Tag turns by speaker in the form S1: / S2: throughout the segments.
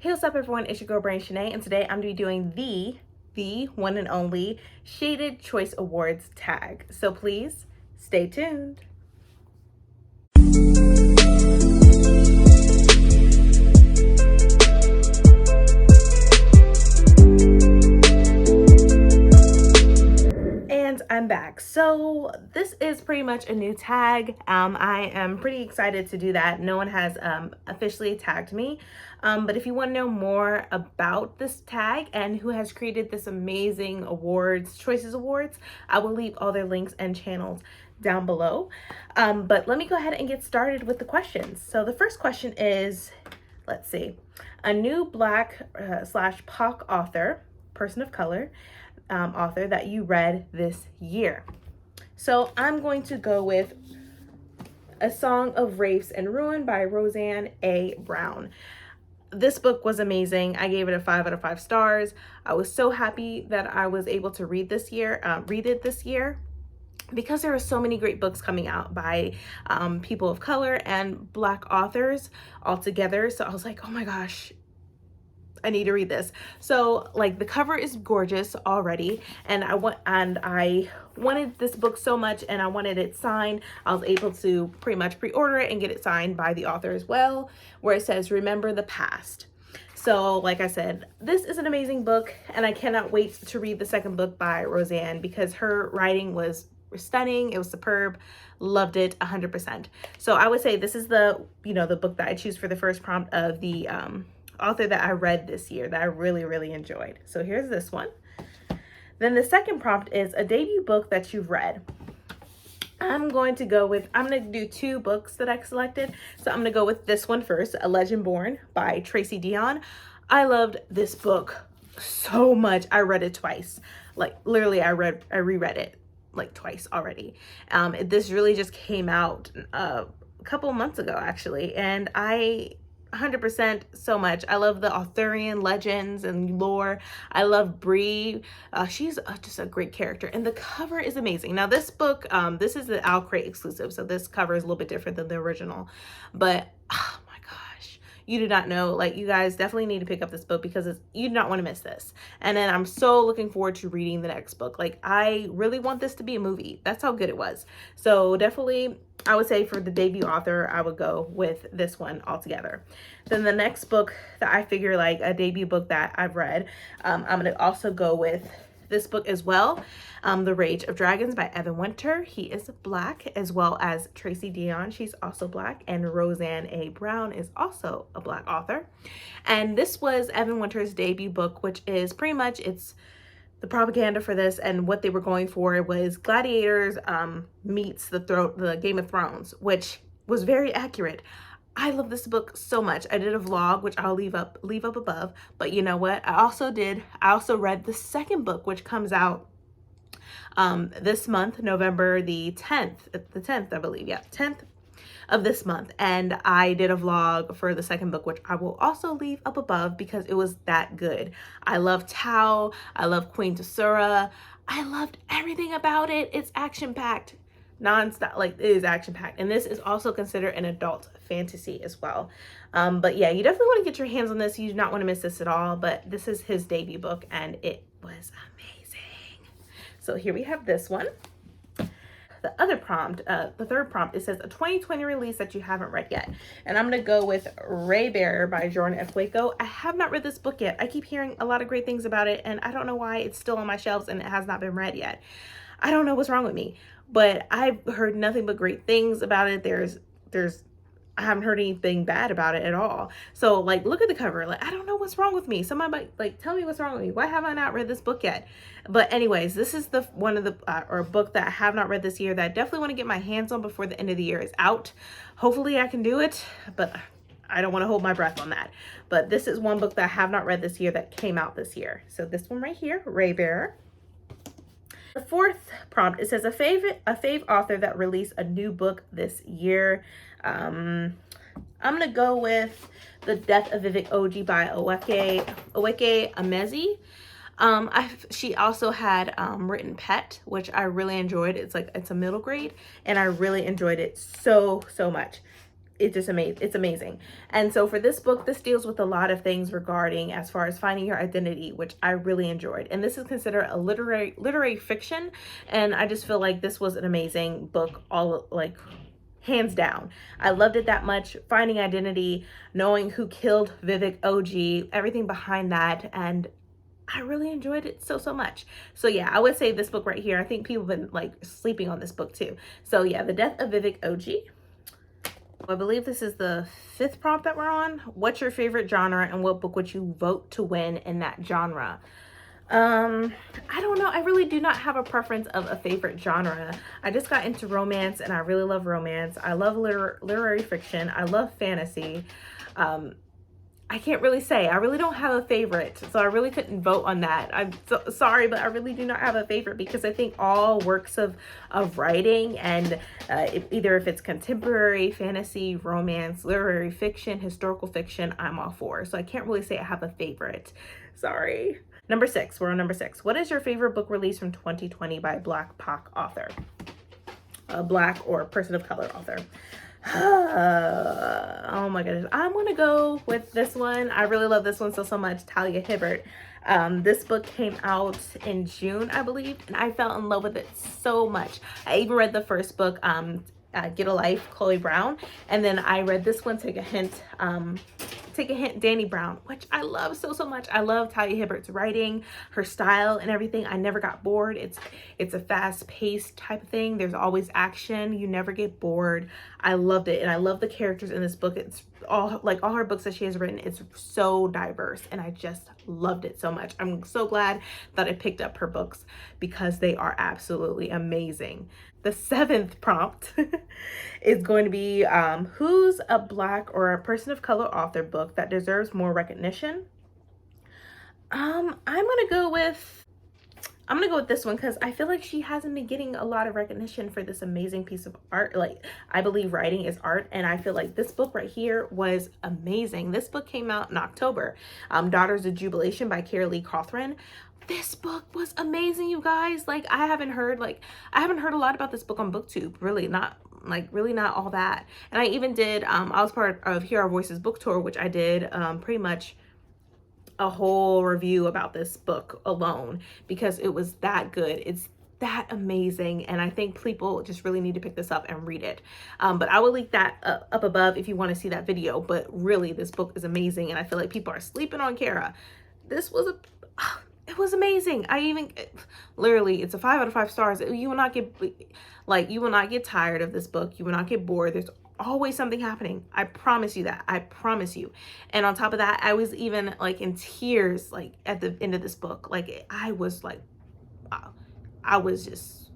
S1: Hey, what's up everyone, it's your girl Brain Shanae, and today I'm going to be doing the one and only Shaded Choice Awards tag. So please, stay tuned. And I'm back. So this is pretty much a new tag. I am pretty excited to do that. No one has officially tagged me. But if you want to know more about this tag and who has created this amazing choices awards, I will leave all their links and channels down below. But let me go ahead and get started with the questions. So the first question is, let's see, a new Black slash POC author, person of color, author that you read this year. So I'm going to go with A Song of Wraiths and Ruin by Roseanne A. Brown. This book was amazing. I gave it a 5 out of 5 stars. I was so happy that I was able to read it this year, because there are so many great books coming out by people of color and Black authors all together. So I was like, oh my gosh, I need to read this. So like the cover is gorgeous already, and I wanted this book so much, and I wanted it signed. I was able to pretty much pre-order it and get it signed by the author as well, where it says remember the past. So like I said, this is an amazing book, and I cannot wait to read the second book by Roseanne, because her writing was stunning. It was superb. Loved it 100%. So I would say this is the book that I choose for the first prompt of the author that I read this year that I really enjoyed. So here's this one. Then the second prompt is a debut book that you've read. I'm going to do 2 books that I selected. So I'm going to go with this one first, A Legend Born by Tracy Deonn. I loved this book so much. I read it twice. Like literally I reread it like twice already. This really just came out a couple months ago actually, and I 100% so much. I love the Arthurian legends and lore. I love Bree. She's just a great character, and the cover is amazing. Now this book, this is the Owl Crate exclusive, so this cover is a little bit different than the original, but oh my gosh, you do not know, like, you guys definitely need to pick up this book, because you do not want to miss this. And then I'm so looking forward to reading the next book. Like, I really want this to be a movie. That's how good it was. So definitely, I would say for the debut author, I would go with this one altogether. Then the next book that I figure, like a debut book that I've read, I'm going to also go with this book as well. The Rage of Dragons by Evan Winter. He is Black, as well as Tracy Deonn. She's also Black. And Roseanne A. Brown is also a Black author. And this was Evan Winter's debut book, which is pretty much, it's the propaganda for this, and what they were going for was gladiators meets the Game of Thrones, which was very accurate. I love this book so much. I did a vlog, which I'll leave up above. But you know what? I also read the second book, which comes out this month, November the 10th, I believe. Yeah, 10th of this month, and I did a vlog for the second book, which I will also leave up above, because it was that good. I love Tao. I love Queen Tessura. I loved everything about it. It's action-packed, non-stop. Like, it is action-packed, and this is also considered an adult fantasy as well. But yeah, you definitely want to get your hands on this. You do not want to miss this at all. But this is his debut book, and it was amazing. So here we have this one. The other prompt, the third prompt, it says a 2020 release that you haven't read yet. And I'm going to go with Ray Bear by Jordan F. Waco. I have not read this book yet. I keep hearing a lot of great things about it, and I don't know why it's still on my shelves and it has not been read yet. I don't know what's wrong with me, but I've heard nothing but great things about it. I haven't heard anything bad about it at all. So like, look at the cover. Like, I don't know what's wrong with me. Somebody might like tell me what's wrong with me. Why have I not read this book yet? But anyways, this is the one of the or a book that I have not read this year that I definitely want to get my hands on before the end of the year is out. Hopefully I can do it, but I don't want to hold my breath on that. But this is one book that I have not read this year that came out this year. So this one right here, Ray Bearer. The fourth prompt, it says a fave author that released a new book this year. I'm gonna go with The Death of Vivek Oji by Oweke Amezi. She also had written Pet, which I really enjoyed. It's a middle grade, and I really enjoyed it so much. it's amazing. And so for this book, this deals with a lot of things regarding as far as finding your identity, which I really enjoyed. And this is considered a literary fiction, and I just feel like this was an amazing book, all like hands down. I loved it that much. Finding identity, knowing who killed Vivek OG, everything behind that, and I really enjoyed it so much. So yeah, I would say this book right here. I think people have been like sleeping on this book too. So yeah, The Death of Vivek OG. I believe this is the 5th prompt that we're on. What's your favorite genre and what book would you vote to win in that genre? I don't know. I really do not have a preference of a favorite genre. I just got into romance and I really love romance. I love literary fiction. I love fantasy. I can't really say. I really don't have a favorite, so I really couldn't vote on that. I'm so sorry, but I really do not have a favorite because I think all works of writing and either if it's contemporary, fantasy, romance, literary fiction, historical fiction, I'm all for. So I can't really say I have a favorite. Sorry. Number 6. We're on number 6. What is your favorite book released from 2020 by a Blackpock author? A Black or person of color author. Oh my goodness, I'm gonna go with this one. I really love this one so much. Talia Hibbert. This book came out in June, I believe, and I fell in love with it so much. I even read the first book, Get a Life, Chloe Brown, and then I read this one, Take a Hint, Danny Brown, which I love so much. I love Talia Hibbert's writing, her style and everything. I never got bored. It's a fast-paced type of thing. There's always action. You never get bored. I loved it, and I love the characters in this book. It's all like all her books that she has written. It's so diverse, and I just loved it so much. I'm so glad that I picked up her books because they are absolutely amazing. The 7th prompt is going to be who's a Black or a person of color author book that deserves more recognition? I'm gonna go with this one because I feel like she hasn't been getting a lot of recognition for this amazing piece of art. Like, I believe writing is art, and I feel like this book right here was amazing. This book came out in October. Daughters of Jubilation by Carolee. This book was amazing, you guys. Like, I haven't heard a lot about this book on BookTube. Really not all that. And I even did, I was part of Hear Our Voices book tour, which I did pretty much a whole review about this book alone because it was that good. It's that amazing, and I think people just really need to pick this up and read it. But I will link that up above if you want to see that video. But really, this book is amazing, and I feel like people are sleeping on Kara. This was it was amazing. Literally, it's a 5 out of 5 stars. You will not get tired of this book. You will not get bored. There's always something happening. I promise you that. I promise you. And on top of that, I was even like in tears, like at the end of this book. Like, I was like, I was just,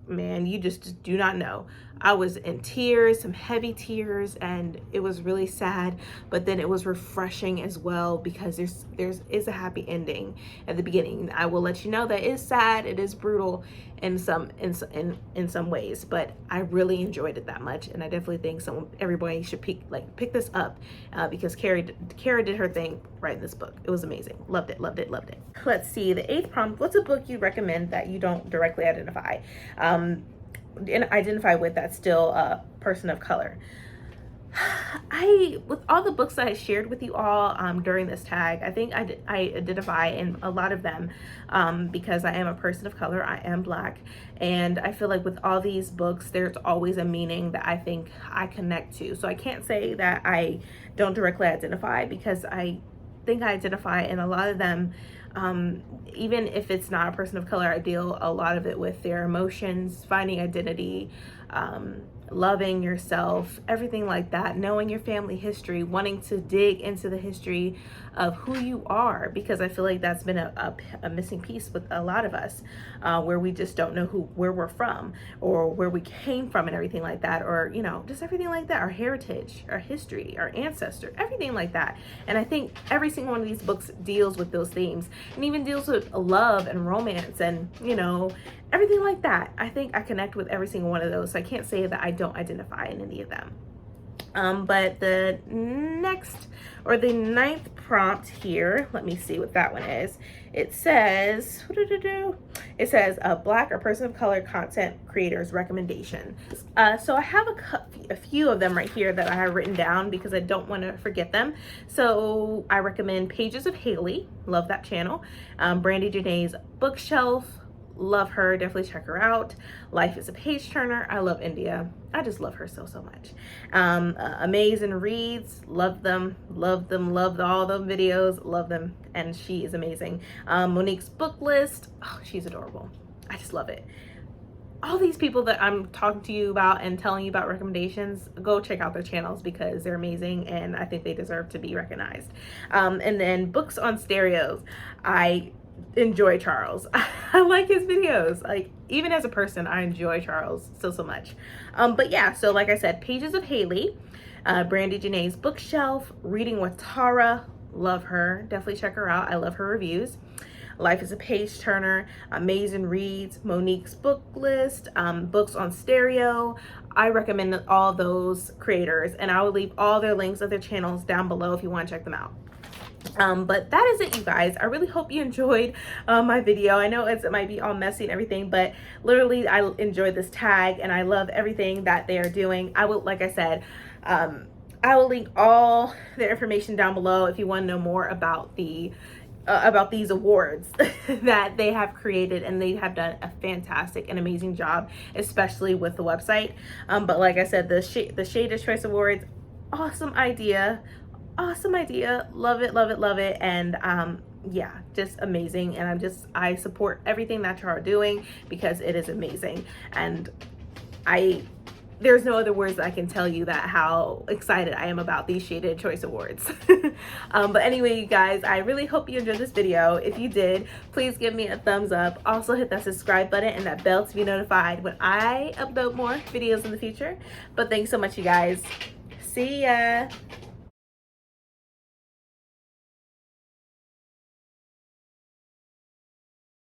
S1: man, you just do not know. I was in tears, some heavy tears, and it was really sad, but then it was refreshing as well because there is a happy ending at the beginning. I will let you know that it is sad, it is brutal in some ways, but I really enjoyed it that much, and I definitely think everybody should pick this up because Kara did her thing right in this book. It was amazing. Loved it. Let's see, the 8th prompt. What's a book you recommend that you don't directly identify with that's still a person of color? With all the books that I shared with you all during this tag, I think I identify in a lot of them because I am a person of color. I am Black, and I feel like with all these books there's always a meaning that I think I connect to. So I can't say that I don't directly identify because I think I identify in a lot of them. Even if it's not a person of color, I deal a lot of it with their emotions, finding identity, loving yourself, everything like that, knowing your family history, wanting to dig into the history of who you are, because I feel like that's been a missing piece with a lot of us, where we just don't know where we're from or where we came from and everything like that, or just everything like that, our heritage, our history, our ancestors, everything like that. And I think every single one of these books deals with those themes and even deals with love and romance and everything like that. I think I connect with every single one of those, so I can't say that I don't identify in any of them. But the next, or the ninth prompt here, let me see what that one is. It says, a Black or person of color content creators recommendation. So I have a few of them right here that I have written down because I don't want to forget them. So I recommend Pages of Haley, love that channel. Brandy Janae's Bookshelf, love her, definitely check her out. Life is a Page Turner, I love India, I just love her so much. Amazing Reads, love them, love all them videos, love them, and she is amazing. Monique's Book List, oh, she's adorable, I just love it. All these people that I'm talking to you about and telling you about recommendations, go check out their channels because they're amazing and I think they deserve to be recognized. And then Books on Stereos, I enjoy Charles. I like his videos. Like, even as a person, I enjoy Charles so much. But yeah, so like I said, Pages of Haley, Brandy Janae's Bookshelf, Reading with Tara, love her, definitely check her out, I love her reviews. Life is a Page Turner, Amazing Reads, Monique's Book List, Books on Stereo. I recommend all those creators, and I will leave all their links of their channels down below if you want to check them out. But that is it, you guys. I really hope you enjoyed my video. I know it might be all messy and everything, but literally I enjoyed this tag and I love everything that they are doing. I will, like I said, I will link all their information down below if you want to know more about the about these awards that they have created, and they have done a fantastic and amazing job, especially with the website. But like I said, the Shaded Choice Awards, awesome idea, love it. And yeah, just amazing. And I support everything that you are doing because it is amazing, and there's no other words that I can tell you that how excited I am about these Shaded Choice Awards. But anyway, you guys, I really hope you enjoyed this video. If you did, please give me a thumbs up. Also hit that subscribe button and that bell to be notified when I upload more videos in the future. But thanks so much, you guys. See ya.